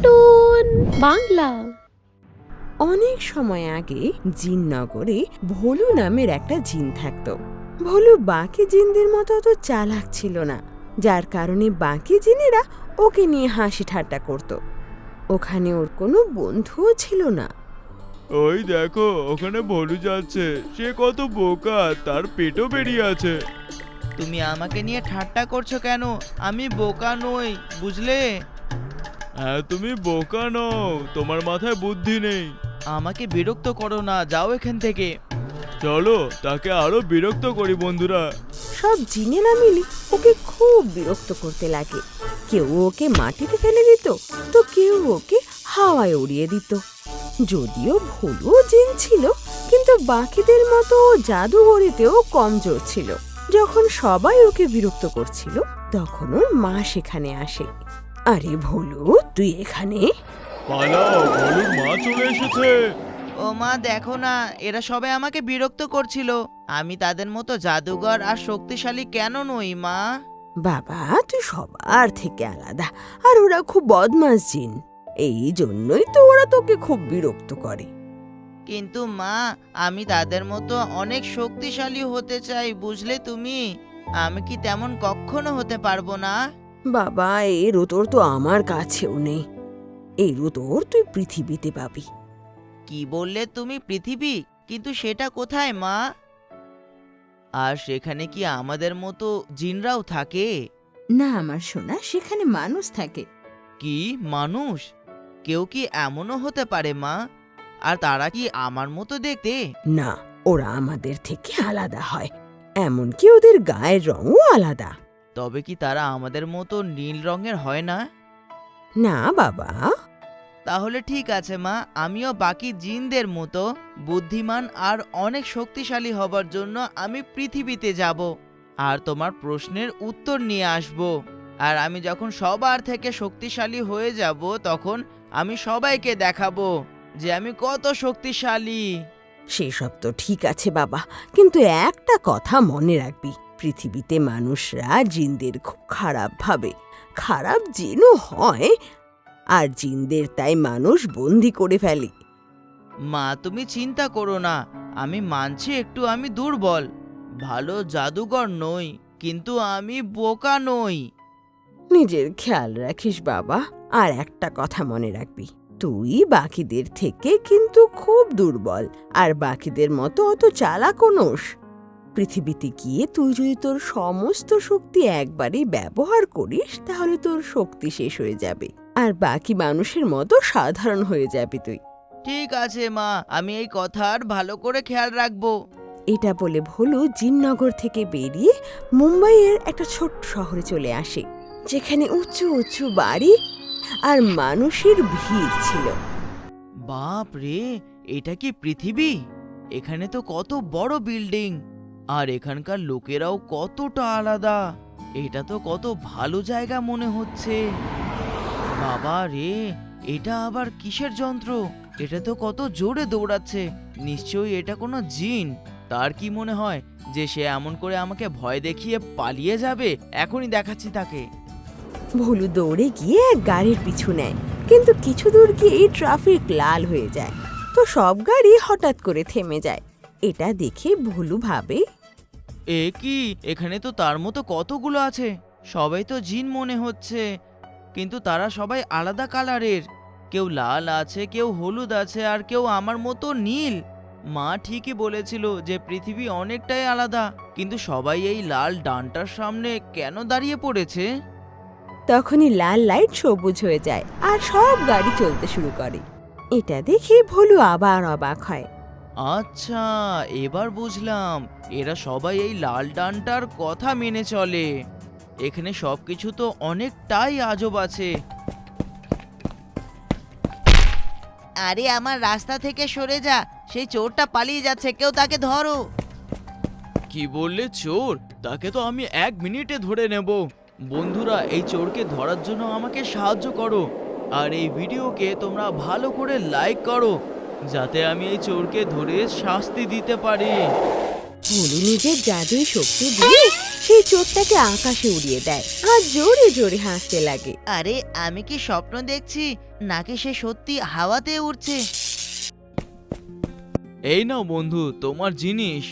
Cartoon Bangla. অনেক সময় আগে জিননগরে ভোলু নামের একটা জিন থাকতো। ভোলু বাকি জিনদের মতো অত চালাক ছিল না, যার কারণে বাকি জিনেরা ওকে নিয়ে হাসি ঠাট্টা করত। ওখানে ওর কোনো বন্ধুও ছিল না। ওই দেখো, ওখানে ভলু যাচ্ছে। সে কত বোকা, তার পেটও বেরিয়ে আছে। তুমি আমাকে নিয়ে ঠাট্টা করছো কেন? আমি বোকা নই, বুঝলে? হ্যাঁ, তুমি বোকা নও, তোমার মাথায় বুদ্ধি নেই। আমাকে বিরক্ত করো না, যাও এখান থেকে। চলো তাকে আরো বিরক্ত করি বন্ধুরা। সব জিনেরা মিলে ওকে খুব বিরক্ত করতে লাগে। কেউ ওকে মাটিতে ফেলে দিত, তো কেউ ওকে হাওয়ায় উড়িয়ে দিত। যদিও ভুলও জিন ছিল, কিন্তু বাকিদের মতো জাদুঘরেতেও কমজোর ছিল। যখন সবাই ওকে বিরক্ত করছিল, তখন ওর মা সেখানে আসে। আরে ভোলু, তুই এখানে? পালাও, ভলুর মা চলে এসেছে। ও মা, দেখো না, এরা সবাই আমাকে বিরক্ত করছিল। আমি তাদের মতো জাদুঘর আর শক্তিশালী কেন নই মা? বাবা, তুই সবার থেকে আলাদা, আর ওরা খুব বদমাশ জিন। এই জন্যই তো ওরা তোকে খুব বিরক্ত করে। কিন্তু মা, আমি তাদের মতো অনেক শক্তিশালী হতে চাই, বুঝলে তুমি? আমি কি তেমন কখনো হতে পারবো না? বাবা, এর উত্তর তো আমার কাছেও নেই। এর উত্তর তুই পৃথিবীতে পাবি। কি বললে তুমি? পৃথিবী? কিন্তু সেটা কোথায় মা? আর সেখানে কি আমাদের মতো জিনরাও থাকে? না আমার সোনা, সেখানে মানুষ থাকে। কি মানুষ? কেউ কি এমনও হতে পারে মা? আর তারা কি আমার মতো দেখতে? না, ওরা আমাদের থেকে আলাদা হয়, এমনকি ওদের গায়ের রঙও আলাদা। তবে কি তারা আমাদের মতো নীল রঙের হয় না? না বাবা। তাহলে ঠিক আছে মা, আমিও বাকি জিনদের মতো বুদ্ধিমান আর অনেক শক্তিশালী হবার জন্য আমি পৃথিবীতে যাব আর তোমার প্রশ্নের উত্তর নিয়ে আসব। আর আমি যখন সবার থেকে শক্তিশালী হয়ে যাব, তখন আমি সবাইকে দেখাবো যে আমি কত শক্তিশালী। সেসব তো ঠিক আছে বাবা, কিন্তু একটা কথা মনে রাখবি, পৃথিবীতে মানুষরা জিনদের খুব খারাপ ভাবে। খারাপ জিনও হয়, আর জিনদের তাই মানুষ বন্দি করে ফেলে। মা, তুমি চিন্তা করো না, আমি মানছি একটু আমি দুর্বল, ভালো জাদুকর নই, কিন্তু আমি বোকা নই। নিজের খেয়াল রাখিস বাবা, আর একটা কথা মনে রাখবি, তুই বাকিদের থেকে কিন্তু খুব দুর্বল, আর বাকিদের মতো অত চালাকও নোস। পৃথিবীতে গিয়ে তুই যদি তোর সমস্ত শক্তি একবারেই ব্যবহার করিস, তাহলে তোর শক্তি শেষ হয়ে যাবে, আর বাকি মানুষের মতো সাধারণ হয়ে যাবি তুই। ঠিক আছে মা, আমি এই কথার ভালো করে খেয়াল রাখবো। এটা বলে ভোলু জিননগর থেকে বেরিয়ে মুম্বাইয়ের একটা ছোট্ট শহরে চলে আসে, যেখানে উঁচু উঁচু বাড়ি আর মানুষের ভিড় ছিল। বাপ রে, এটা কি পৃথিবী? এখানে তো কত বড় বিল্ডিং, আর এখানকার লোকেরাও কতটা আলাদা। এটা তো কত ভালো জায়গা মনে হচ্ছে। বাবা রে, এটা আবার কিসের যন্ত্র? এটা তো কত জোরে দৌড়াচ্ছে। নিশ্চয়ই এটা কোনো জিন। তার কি মনে হয় যে সে এমন করে আমাকে ভয় দেখিয়ে পালিয়ে যাবে? এখনই দেখাচ্ছি তাকে। ভোলু দৌড়ে গিয়ে এক গাড়ির পিছু নেয়, কিন্তু কিছু দূর গিয়েই ট্রাফিক লাল হয়ে যায়, তো সব গাড়ি হঠাৎ করে থেমে যায়। এটা দেখে ভোলু ভাবে, এ কি, এখানে তো তার মতো কতগুলো আছে, সবাই তো জিন মনে হচ্ছে, কিন্তু তারা সবাই আলাদা কালারের। কেউ লাল আছে, কেউ হলুদ আছে, আর কেউ আমার মতো নীল। মা ঠিকই বলেছিল যে পৃথিবী অনেকটাই আলাদা, কিন্তু সবাই এই লাল ডানটার সামনে কেন দাঁড়িয়ে পড়েছে? তখনই লাল লাইট সবুজ হয়ে যায় আর সব গাড়ি চলতে শুরু করে। এটা দেখে ভোলু আবার অবাক হয়। আচ্ছা, এবার বুঝলাম, এরা সবাই এই লাল ডানটার কথা মেনে চলে। এখানে সবকিছু তো অনেকটাই আজব আছে। আরে আমার রাস্তা থেকে সরে যা, সেই চোরটা পালিয়ে যাচ্ছে, কেউ তাকে ধরো। কি বললে চোর? তাকে তো আমি 1 মিনিটে ধরে নেব। বন্ধুরা, এই চোরকে ধরার জন্য আমাকে সাহায্য করো, আর এই ভিডিওকে তোমরা ভালো করে লাইক করো, যাতে আমি এই চোরকে ধরে শাস্তি দিতে পারি। ভোলু নিজের জাদুই শক্তি দিয়ে সেই চোরটাকে আকাশে উড়িয়ে দেয় আর জোরে জোরে হাসতে লাগে। আরে আমি কি স্বপ্ন দেখছি নাকি সে সত্যি হাওয়াতে উড়ছে? এই নাও বন্ধু তোমার জিনিস।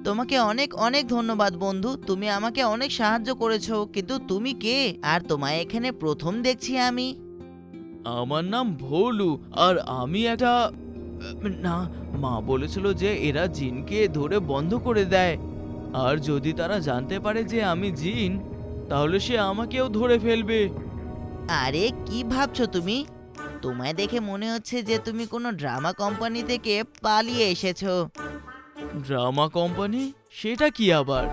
তোমাকে অনেক অনেক ধন্যবাদ বন্ধু, তুমি আমাকে অনেক সাহায্য করেছো। কিন্তু তুমি কে, আর তোমায় এখানে প্রথম দেখছি আমি। আমার নাম ভোলু, আর আমি একটা না, মা বলেছিল যে এরা জিনকে ধরে বন্ধ করে দেয়, আর যদি তারা জানতে পারে যে আমি জিন তাহলে সে আমাকেও ধরে ফেলবে। আরে কি ভাবছো তুমি? তোমায় দেখে মনে হচ্ছে যে তুমি কোনো ড্রামা কোম্পানি থেকে পালিয়ে এসেছো। Drama company? সেটা কি আবার?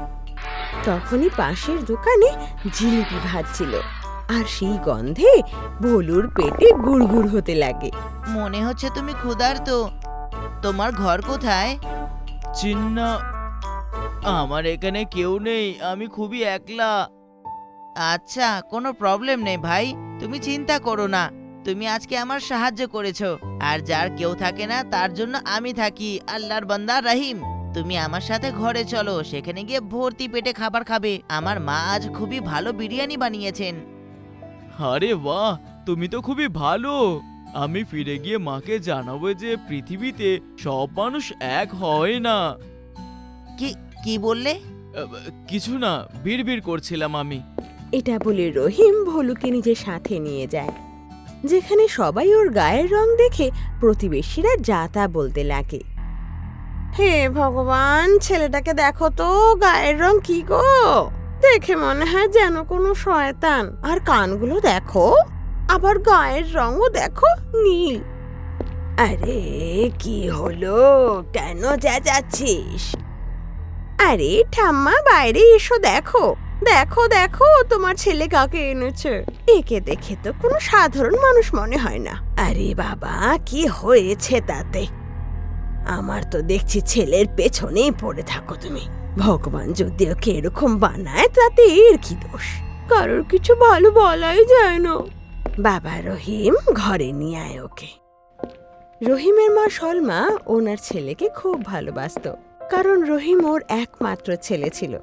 তখনই পাশের দোকানে জিলিপি ভাজছিল, আর সেই গন্ধে ভোলুর পেটে গুড়গুড় হতে লাগে। মনে হচ্ছে তুমি ক্ষুধার্ত। তোমার ঘর কোথায়? চিন্না, আমার এখানে কেউ নেই, আমি খুবই একলা। আচ্ছা, কোনো প্রবলেম নেই ভাই, তুমি চিন্তা করো না। তুমি আজকে আমার সাহায্য করেছো, আর যার কেউ থাকে না তার জন্য আমি থাকি। আল্লাহর বান্দা রহিম, তুমি আমার সাথে ঘরে চলো, সেখানে গিয়ে ভর্তি পেটে খাবার খাবে। আমার মা আজ খুবই ভালো বিরিয়ানি বানিয়েছেন। আরে বাহ, তুমি তো খুবই ভালো। আমি ফিরে গিয়ে মাকে জানাবো যে পৃথিবীতে সব মানুষ এক হয় না। কি কি বললে? কিছু না, বিড়বিড় করছিলাম আমি। এটা বলে রহিম ভোলুকে নিজের সাথে নিয়ে যায়, যেখানে সবাই ওর গায়ের রং দেখে প্রতিবেশীরা যা তা বলতে লাগে। হে ভগবান, ছেলেটাকে দেখো তো, গায়ের রং কি গো! দেখে মনে হয় যেন কোনো শয়তান। আর কানগুলো দেখো, আবার গায়ের রঙও দেখো নীল। আরে কি হলো, কেন চেঁচাচ্ছিস? আরে ঠাম্মা, বাইরে এসো, দেখো দেখো দেখো তোমার ছেলে কাকে এনেছে। একে দেখে তো কোনো সাধারণ মানুষ মনে হয় না। আরে বাবা, কি হয়েছে তাতে? আমার তো দেখছি ছেলের পেছনেই পড়ে থাকো তুমি। ভগবান যদি ওকে এরকম বানায় তাতে এর কি দোষ? কারোর কিছু ভালো বলাই যায় না। বাবা রহিম, ঘরে নিয়ে আয় ওকে। রহিমের মা সলমা ওনার ছেলেকে খুব ভালোবাসতো, কারণ রহিম ওর একমাত্র ছেলে ছিল।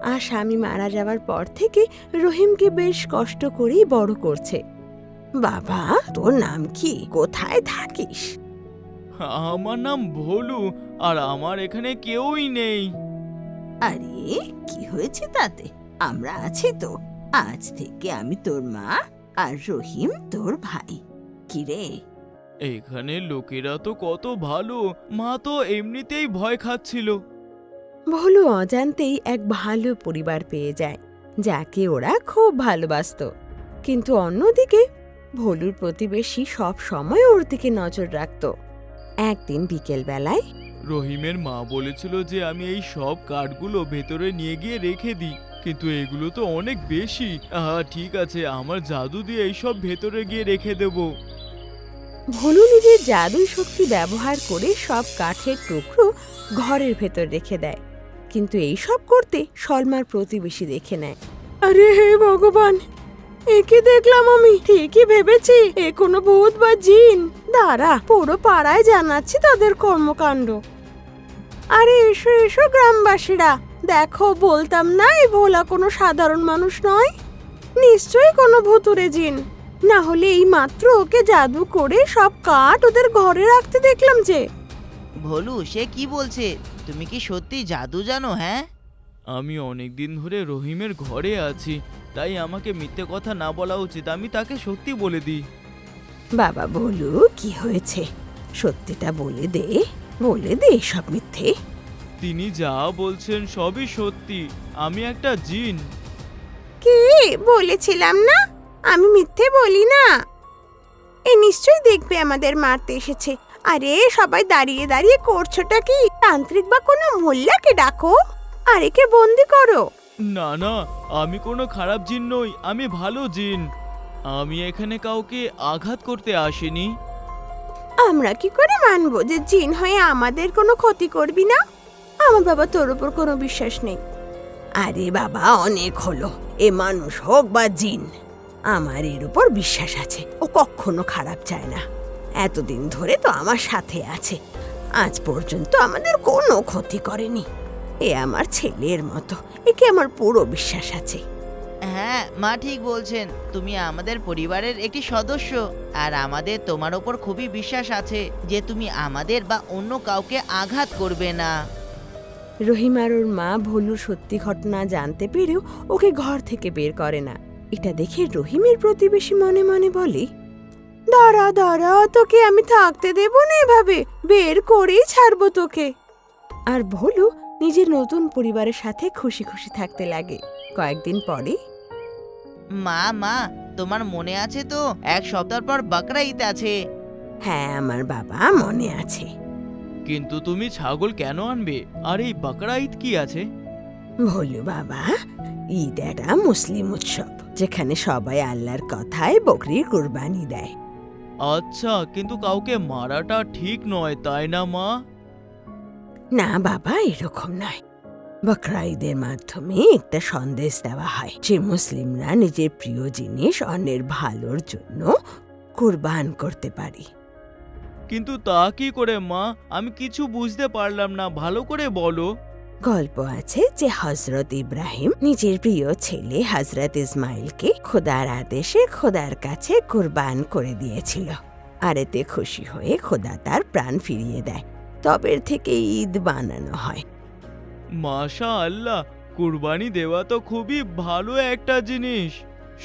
আর স্বামী মারা যাওয়ার পর থেকে রহিমকে বেশ কষ্ট করেই বড় করছে। বাবা, তোর নাম কি? কোথায় থাকিস? আমার নাম ভোলু, আর আমার এখানে কেউই নেই। আরে কি হয়েছে তাতে? আমরা আছি তো। আজ থেকে আমি তোর মা, আর রহিম তোর ভাই। কিরে, এখানে লোকেরা তো কত ভালো, মা তো এমনিতেই ভয় খাচ্ছিল। ভোলু অজান্তেই এক ভালো পরিবার পেয়ে যায়, যাকে ওরা খুব ভালোবাসতো। কিন্তু অন্যদিকে ভোলুর প্রতিবেশী সব সময় ওর দিকে নজর রাখত। একদিন বিকেল বেলায় রহিমের মা বলেছিল যে আমি এই সব কাঠগুলো ভেতরে নিয়ে গিয়ে রেখে দিই, কিন্তু এগুলো তো অনেক বেশি। ঠিক আছে, আমার জাদু দিয়ে এইসব ভেতরে গিয়ে রেখে দেব। ভোলু নিজের জাদুই শক্তি ব্যবহার করে সব কাঠের টুকরো ঘরের ভেতর রেখে দেয়, কিন্তু এই সব করতে সলমার প্রতিবেশী দেখে নেয়। আরে হে ভগবান, একে দেখলাম আমি। ঠিকই ভেবেছি এ কোনো ভূত বা জিন। দাঁড়া, পুরো পাড়ায় জানাচ্ছি তাদের কর্মকাণ্ড। আরে এসো এসো গ্রামবাসীরা, দেখো বলতাম না এই ভোলা কোনো সাধারণ মানুষ নয়, নিশ্চয়ই কোনো ভুতুরে জিন। না হলে এই মাত্র ওকে জাদু করে সব কাঠ ওদের ঘরে রাখতে দেখলাম যে। ভোলু, সে কি বলছে? তুমি কি সত্যি জাদু জানো? হ্যাঁ, আমি অনেক দিন ধরে রহিমের ঘরে আছি, তাই আমাকে মিথ্যে কথা না বলা উচিত। আমি তাকে সত্যি বলে দিই। বাবা বলু, কি হয়েছে? সত্যিটা বলে দে, বলে দে সব মিথ্যে। তিনি যা বলছেন সবই সত্যি, আমি একটা জিন। কি বলেছিলাম না, আমি মিথ্যে বলি না। এ নিশ্চয়ই দেখবে আমাদের মারতে এসেছে। আরে সবাই দাঁড়িয়ে দাঁড়িয়ে করছোটা কি? তান্ত্রিক বা কোনো মোল্লাকে ডাকো, আর একে বন্দি করো। না না, আমি কোনো খারাপ জিন নই, আমি ভালো জিন। আমি এখানে কাউকে আঘাত করতে আসিনি। আমরা কি করে মানবো যে জিন হয়ে আমাদের কোনো ক্ষতি করবি না? আমার বাবা তোর উপর কোনো বিশ্বাস নেই। আরে বাবা, অনেক হলো। এ মানুষ হোক বা জিন, আমার এর উপর বিশ্বাস আছে। ও কখনো খারাপ চায় না। এতদিন ধরে তো আমার সাথে আছে, আজ পর্যন্ত আমাদের কোনো ক্ষতি করেনি। এ আমার ছেলের মতো, একে আমার পুরো বিশ্বাস আছে। হ্যাঁ মা ঠিক বলছেন, তুমি আমাদের পরিবারের একটি সদস্য, আর আমাদের তোমার ওপর খুবই বিশ্বাস আছে যে তুমি আমাদের বা অন্য কাউকে আঘাত করবে না। রহিম আর ওর মা ভোলুর সত্যি ঘটনা জানতে পেরেও ওকে ঘর থেকে বের করে না। এটা দেখে রহিমের প্রতিবেশী মনে মনে বলে, দাঁড়া দাঁড়া, তোকে আমি থাকতে দেব না, এভাবে বের করেই ছাড়বো তোকে। আর ভোলু নিজের নতুন পরিবারের সাথে খুশি খুশি থাকতে লাগে। কয়েকদিন পরে মা তোমার মনে আছে তো 1 সপ্তাহ পর বকরা ঈদ আছে? হ্যাঁ আমার বাবা, মনে আছে। কিন্তু তুমি ছাগল কেন আনবে? আর এই বকরা ঈদ কি আছে? ভোলু বাবা, ঈদ একটা মুসলিম উৎসব, যেখানে সবাই আল্লাহর কথায় বকরির কুরবানি দেয়। আচ্ছা, কিন্তু কাউকে মারাটা ঠিক নয়, তাই না মা? না বাবা, এরকম নয়। বকরা ঈদের মাধ্যমে একটা সন্দেশ দেওয়া হয় যে মুসলিমরা নিজের প্রিয় জিনিস অন্যের ভালোর জন্য কুরবান করতে পারে। কিন্তু তা কি করে মা? আমি কিছু বুঝতে পারলাম না, ভালো করে বলো। গল্প আছে যে হযরত ইব্রাহিম নিজের প্রিয় ছেলে হযরত ইসমাইলকে খোদার আদেশে খোদার কাছে কুরবান করে দিয়েছিল, আর এতে খুশি হয়ে খোদা তার প্রাণ ফিরিয়ে দেয়। তবে থেকে ঈদ বানানো হয়। মাশাআল্লাহ, কুরবানি দেওয়া তো খুবই ভালো একটা জিনিস।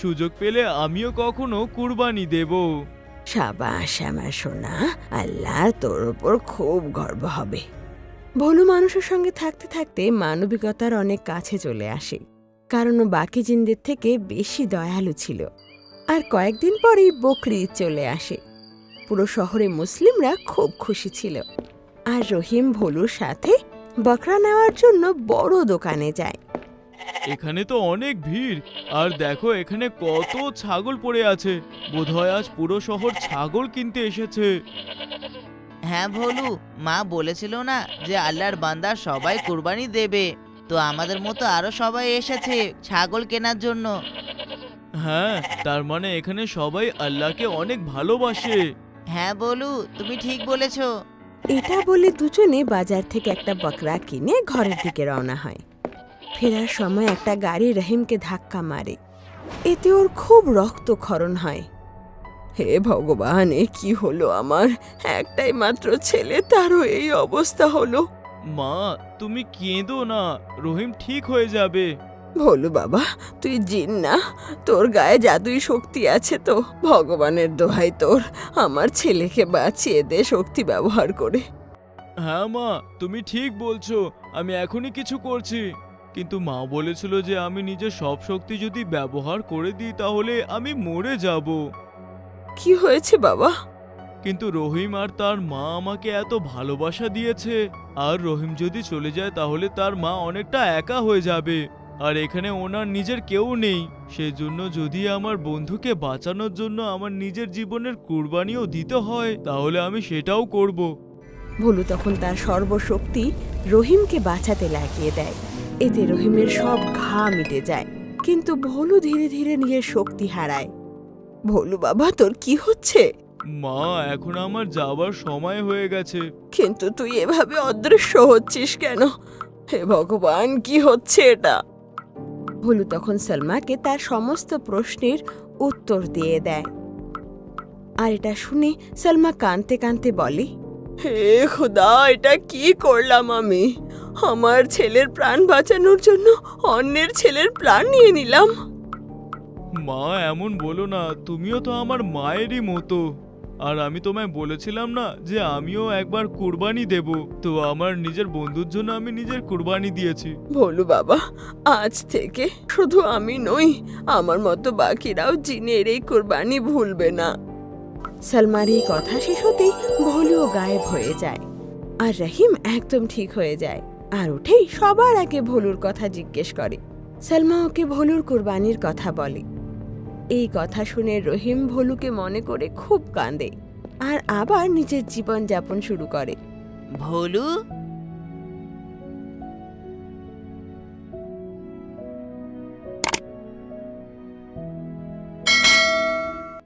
সুযোগ পেলে আমিও কখনো কুরবানি দেব। সাবাস আমার সোনা, আল্লাহ তোর ওপর খুব গর্ব হবে। ভোলু মানুষের সঙ্গে থাকতে থাকতে মানবিকতার অনেক কাছে চলে আসে, কারণ ও বাকি জিনদের থেকে বেশি দয়ালু ছিল। আর কয়েকদিন পরেই বকরি ঈদ চলে আসে। পুরো শহরে মুসলিমরা খুব খুশি ছিল। আর রহিম ভোলুর সাথে বকরা নেওয়ার জন্য বড় দোকানে যায়। এখানে তো অনেক ভিড়, আর দেখো এখানে কত ছাগল পড়ে আছে। বোধহয় আজ পুরো শহর ছাগল কিনতে এসেছে। হ্যাঁ ভোলু, মা বলেছিল না যে আল্লাহর বান্দা সবাই কুরবানি দেবে, তো আমাদের মতো আরো সবাই এসেছে ছাগল কেনার জন্য। হ্যাঁ, তার মানে এখানে সবাই আল্লাহকে অনেক ভালোবাসে। হ্যাঁ ভোলু, তুমি ঠিক বলেছো। এটা বলে দুজনে বাজার থেকে একটা বকরা কিনে ঘরের দিকে রওনা হয়। ফেরার সময় একটা গাড়ি রহিমকে ধাক্কা মারে। এতে ওর খুব রক্তক্ষরণ হয়। হে ভগবান, এ কি হলো আমার? একটাই মাত্র ছেলে, তারও এই অবস্থা হলো। মা, তুমি কেঁদো না, রহিম ঠিক হয়ে যাবে। ভোলু বাবা, তুই জিন না? তোর গায়ে জাদুই শক্তি আছে তো? ভগবানের দোহাই তোর, আমার ছেলেকে বাঁচিয়ে দে শক্তি ব্যবহার করে। হ্যাঁ মা, তুমি ঠিক বলছো, আমি এখনই কিছু করছি। কিন্তু মা বলেছিল যে আমি নিজের সব শক্তি যদি ব্যবহার করে দিই তাহলে আমি মরে যাব। কি হয়েছে বাবা? কিন্তু রহিম আর তার মা আমাকে এত ভালোবাসা দিয়েছে, আর রহিম যদি চলে যায় তাহলে তার মা অনেকটা একা হয়ে যাবে, আর এখানে ওনার নিজের কেউ নেই। সেই জন্য যদি আমার বন্ধুকে বাঁচানোর জন্য আমার নিজের জীবনের কুরবানিও দিতে হয় তাহলে আমি সেটাও করব। ভোলু তখন তার সর্বশক্তি রহিমকে বাঁচাতে লাগিয়ে দেয়। এতে রহিমের সব ঘা মিটে যায়, কিন্তু ভোলু ধীরে ধীরে নিজের শক্তি হারায়। ভোলু বাবা, তোর কি হচ্ছে? মা, এখন আমার যাবার সময় হয়ে গেছে। কিন্তু তুই এভাবে অদৃশ্য হচ্ছিস কেন? হে ভগবান, কি হচ্ছে এটা? ভোলু তখন সালমাকে তার সমস্ত প্রশ্নের উত্তর দিয়ে দেয়। আর এটা শুনে সালমা কাঁদতে কাঁদতে বলে, হে খোদা, এটা কি করলাম আমি? আমার ছেলের প্রাণ বাঁচানোর জন্য অন্যের ছেলের প্রাণ নিয়ে নিলাম। মা, এমন বলো না, তুমিও তো আমার মায়েরই মতো। আর আমি তোমায় বলেছিলাম না যে আমিও একবার কুরবানি দেব, তো আমার নিজের বন্ধুর জন্য আমি নিজের কুরবানি দিয়েছি। ভোলু বাবা, আজ থেকে শুধু আমি নই, আমার মতো বাকিরাও জিনের এই কুরবানি ভুলবে না। সালমার এই কথা শেষ হতেই ভোলুও গায়েব হয়ে যায়, আর রহিম একদম ঠিক হয়ে যায়। আর উঠেই সবার আগে ভোলুর কথা জিজ্ঞেস করে। সালমা ওকে ভোলুর কুরবানির কথা বলে। এই কথা শুনে রহিম ভোলুকে মনে করে খুব কাঁদে, আর আবার নিজের জীবন যাপন শুরু করে। ভোলু,